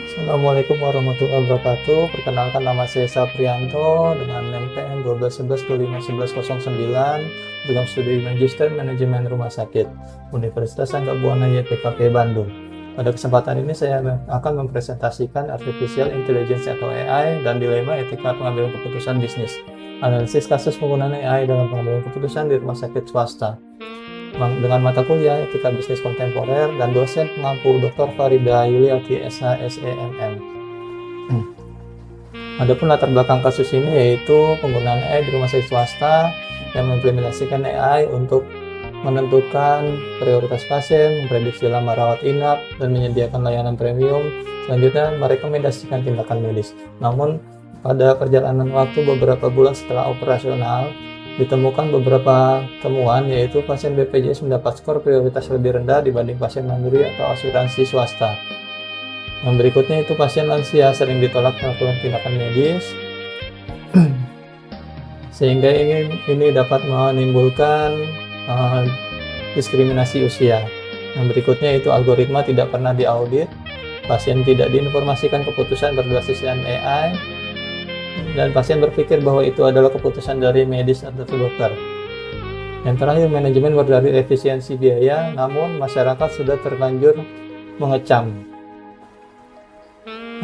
Assalamualaikum warahmatullahi wabarakatuh. Perkenalkan, nama saya Saprianto dengan NPM 1211251109 dengan studi Magister Manajemen Rumah Sakit Universitas Sangga Buana YPKP Bandung. Pada kesempatan ini saya akan mempresentasikan Artificial Intelligence atau AI dan dilema etika pengambilan keputusan bisnis. Analisis kasus penggunaan AI dalam pengambilan keputusan di rumah sakit swasta. Dengan mata kuliah Etika Bisnis Kontemporer dan dosen pengampu Dr. Farida Yuliati SHSEMM. Adapun latar belakang kasus ini yaitu penggunaan AI di rumah sakit swasta yang mengimplementasikan AI untuk menentukan prioritas pasien, memprediksi lama rawat inap, dan menyediakan layanan premium. Selanjutnya merekomendasikan tindakan medis. Namun pada perjalanan waktu beberapa bulan setelah operasional, ditemukan beberapa temuan, yaitu pasien BPJS mendapat skor prioritas lebih rendah dibanding pasien mandiri atau asuransi swasta. Yang berikutnya itu pasien lansia sering ditolak melakukan tindakan medis, sehingga ini dapat menimbulkan diskriminasi usia. Yang berikutnya itu algoritma tidak pernah diaudit, pasien tidak diinformasikan keputusan berbasis AI, dan pasien berpikir bahwa itu adalah keputusan dari medis atau dokter. Yang terakhir, manajemen berdalih efisiensi biaya, namun masyarakat sudah terlanjur mengecam.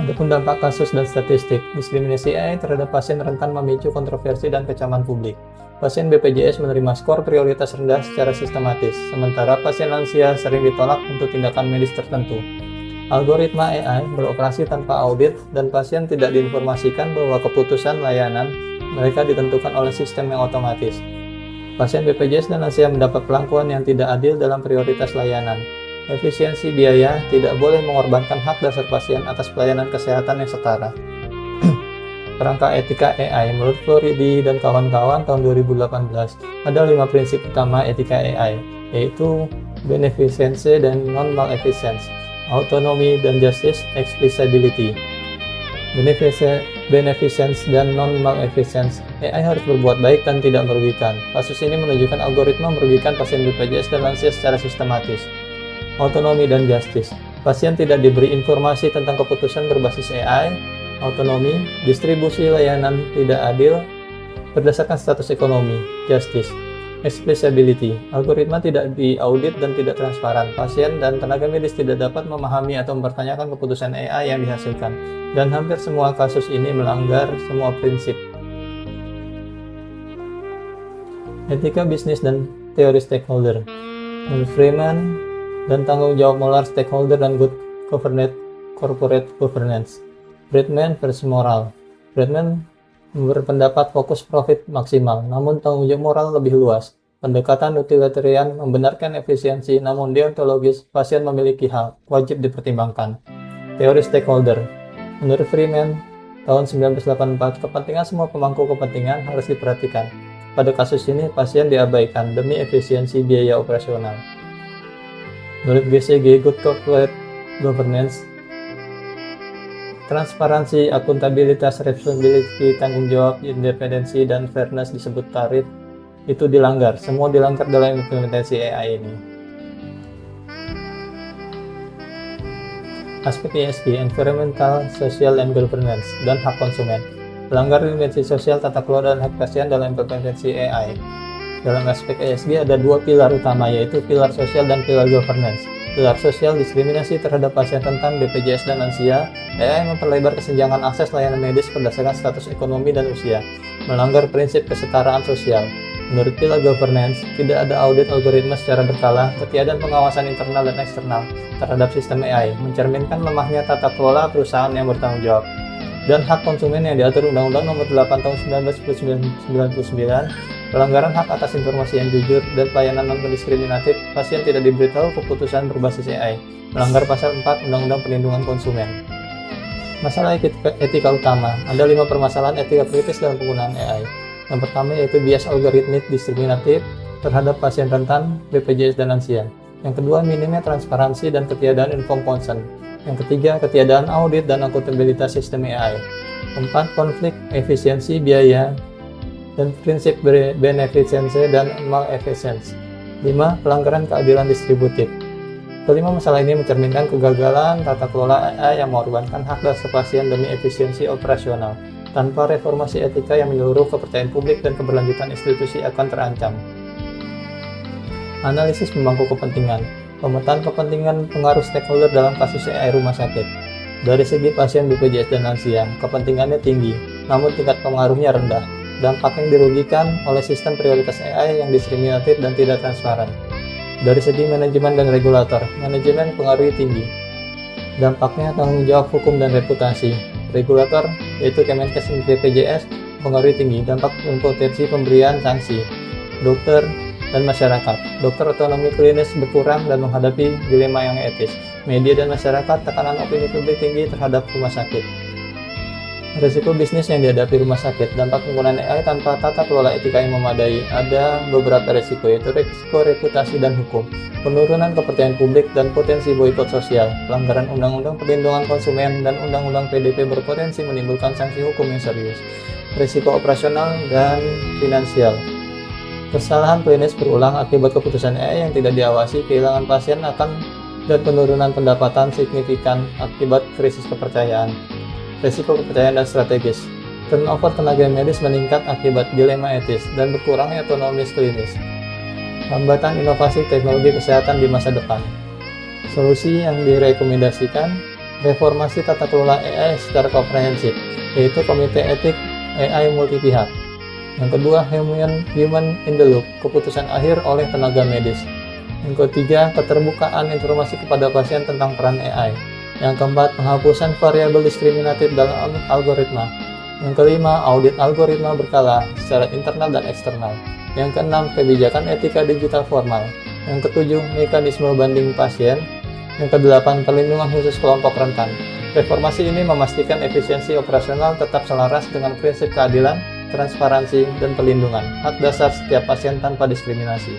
Adapun dampak kasus dan statistik, diskriminasi AI terhadap pasien rentan memicu kontroversi dan kecaman publik. Pasien BPJS menerima skor prioritas rendah secara sistematis, sementara pasien lansia sering ditolak untuk tindakan medis tertentu. Algoritma AI beroperasi tanpa audit dan pasien tidak diinformasikan bahwa keputusan layanan mereka ditentukan oleh sistem yang otomatis. Pasien BPJS dan lansia mendapat perlakuan yang tidak adil dalam prioritas layanan. Efisiensi biaya tidak boleh mengorbankan hak dasar pasien atas pelayanan kesehatan yang setara. Kerangka etika AI menurut Floridi dan kawan-kawan tahun 2018 ada 5 prinsip utama etika AI, yaitu beneficence dan non-maleficence, autonomy dan justice, explicability. Beneficence dan non-maleficence. AI harus berbuat baik dan tidak merugikan. Kasus ini menunjukkan algoritma merugikan pasien BPJS dan lansia secara sistematis. Autonomy dan justice. Pasien tidak diberi informasi tentang keputusan berbasis AI. Autonomy, distribusi layanan tidak adil berdasarkan status ekonomi. Justice, explicability, algoritma tidak diaudit dan tidak transparan. Pasien dan tenaga medis tidak dapat memahami atau mempertanyakan keputusan AI yang dihasilkan. Dan hampir semua kasus ini melanggar semua prinsip. Etika bisnis dan teori stakeholder. Freeman dan tanggung jawab moral stakeholder dan good corporate governance. Friedman versus moral. Friedman berpendapat fokus profit maksimal, namun tanggung jawab moral lebih luas. Pendekatan utilitarian membenarkan efisiensi, namun deontologis pasien memiliki hak, wajib dipertimbangkan. Teori stakeholder. Menurut Freeman, tahun 1984, kepentingan semua pemangku kepentingan harus diperhatikan. Pada kasus ini, pasien diabaikan demi efisiensi biaya operasional. Menurut GCG, good corporate governance, transparansi, akuntabilitas, responsibility, tanggung jawab, independensi, dan fairness disebut tarif itu dilanggar. Semua dilanggar dalam implementasi AI ini. Aspek ESG, environmental, social, and governance, dan hak konsumen. Pelanggar dimensi sosial, tata kelola, dan hak pasien dalam implementasi AI. Dalam aspek ESG ada 2 pilar utama, yaitu pilar sosial dan pilar governance. Pilar sosial, diskriminasi terhadap pasien rentan BPJS dan lansia. AI memperlebar kesenjangan akses layanan medis berdasarkan status ekonomi dan usia, melanggar prinsip kesetaraan sosial. Menurut pilar governance, tidak ada audit algoritma secara berkala, ketiadaan pengawasan internal dan eksternal terhadap sistem AI, mencerminkan lemahnya tata kelola perusahaan yang bertanggung jawab. Dan hak konsumen yang diatur Undang-Undang Nomor 8 Tahun 1999, pelanggaran hak atas informasi yang jujur dan pelayanan non-diskriminatif, pasien tidak diberitahu keputusan berbasis AI, melanggar pasal 4 Undang-Undang Perlindungan Konsumen. Masalah etika utama, ada 5 permasalahan etika kritis dalam penggunaan AI. Yang pertama yaitu bias algoritmik diskriminatif terhadap pasien rentan, BPJS dan lansia. Yang kedua, minimnya transparansi dan ketiadaan informed consent. Yang ketiga, ketiadaan audit dan akuntabilitas sistem AI. Keempat, konflik efisiensi biaya dan prinsip beneficence dan maleficence. 5. Pelanggaran keadilan distributif. Kelima, masalah ini mencerminkan kegagalan tata kelola AI yang mengorbankan hak dasar pasien demi efisiensi operasional. Tanpa reformasi etika yang menyeluruh, kepercayaan publik dan keberlanjutan institusi akan terancam. Analisis pemangku kepentingan. Pemetaan kepentingan pengaruh stakeholder dalam kasus AI rumah sakit. Dari segi pasien BPJS dan lansia, kepentingannya tinggi, namun tingkat pengaruhnya rendah. Dampak yang dirugikan oleh sistem prioritas AI yang diskriminatif dan tidak transparan. Dari segi manajemen dan regulator, manajemen pengaruhnya tinggi. Dampaknya tanggung jawab hukum dan reputasi. Regulator, yaitu Kemenkes dan BPJS, pengaruhnya tinggi. Dampak dan potensi pemberian sanksi. Dokter dan masyarakat. Dokter otonomi klinis berkurang dan menghadapi dilema yang etis. Media dan masyarakat, tekanan opini publik tinggi terhadap rumah sakit. Risiko bisnis yang dihadapi rumah sakit. Dampak penggunaan AI tanpa tata kelola etika yang memadai. Ada beberapa risiko, yaitu risiko reputasi dan hukum, penurunan kepercayaan publik, dan potensi boikot sosial. Pelanggaran Undang-Undang Perlindungan Konsumen dan Undang-Undang PDP berpotensi menimbulkan sanksi hukum yang serius. Risiko operasional dan finansial. Kesalahan klinis berulang akibat keputusan AI yang tidak diawasi, kehilangan pasien dan penurunan pendapatan signifikan akibat krisis kepercayaan. Risiko kepercayaan dan strategis. Turnover tenaga medis meningkat akibat dilema etis dan berkurangnya otonomi klinis. Hambatan inovasi teknologi kesehatan di masa depan. Solusi yang direkomendasikan, reformasi tata kelola AI secara komprehensif, yaitu Komite Etik AI multi pihak. Yang kedua, human in the loop, keputusan akhir oleh tenaga medis. Yang ketiga, keterbukaan informasi kepada pasien tentang peran AI. Yang keempat, penghapusan variabel diskriminatif dalam algoritma. Yang kelima, audit algoritma berkala secara internal dan eksternal. Yang keenam, kebijakan etika digital formal. Yang ketujuh, mekanisme banding pasien. Yang kedelapan, perlindungan khusus kelompok rentan. Reformasi ini memastikan efisiensi operasional tetap selaras dengan prinsip keadilan, transparansi, dan perlindungan hak dasar setiap pasien tanpa diskriminasi.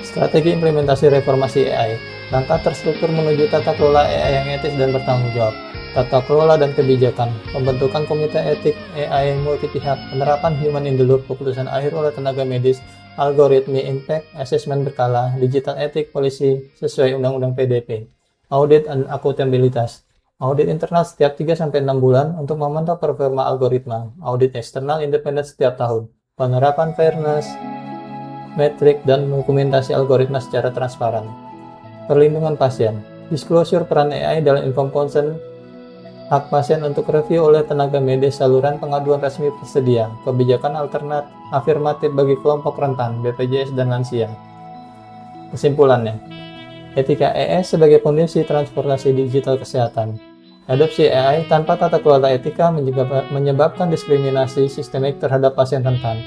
Strategi implementasi reformasi AI. Langkah terstruktur menuju tata kelola AI yang etis dan bertanggung jawab. Tata kelola dan kebijakan. Pembentukan komite etik AI multi pihak. Penerapan human in the loop, keputusan akhir oleh tenaga medis. Algoritmi impact, assessment berkala, digital etik polisi sesuai Undang-Undang PDP. Audit dan akuntabilitas. Audit internal setiap 3-6 bulan untuk memantau performa algoritma. Audit eksternal independen setiap tahun. Penerapan fairness, metrik, dan dokumentasi algoritma secara transparan. Perlindungan pasien. Disclosure peran AI dalam informed consent, hak pasien untuk review oleh tenaga medis, saluran pengaduan resmi tersedia, kebijakan afirmatif bagi kelompok rentan, BPJS dan lansia. Kesimpulannya, etika AI sebagai kondisi transportasi digital kesehatan. Adopsi AI tanpa tata kelola etika menyebabkan diskriminasi sistemik terhadap pasien rentan.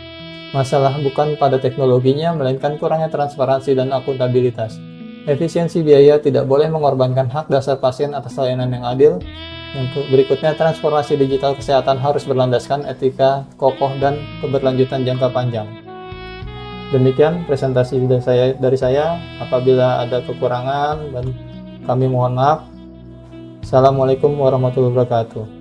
Masalah bukan pada teknologinya, melainkan kurangnya transparansi dan akuntabilitas. Efisiensi biaya tidak boleh mengorbankan hak dasar pasien atas layanan yang adil. Yang berikutnya, transformasi digital kesehatan harus berlandaskan etika kokoh dan keberlanjutan jangka panjang. Demikian presentasi dari saya. Apabila ada kekurangan dan kami mohon maaf. Assalamualaikum warahmatullahi wabarakatuh.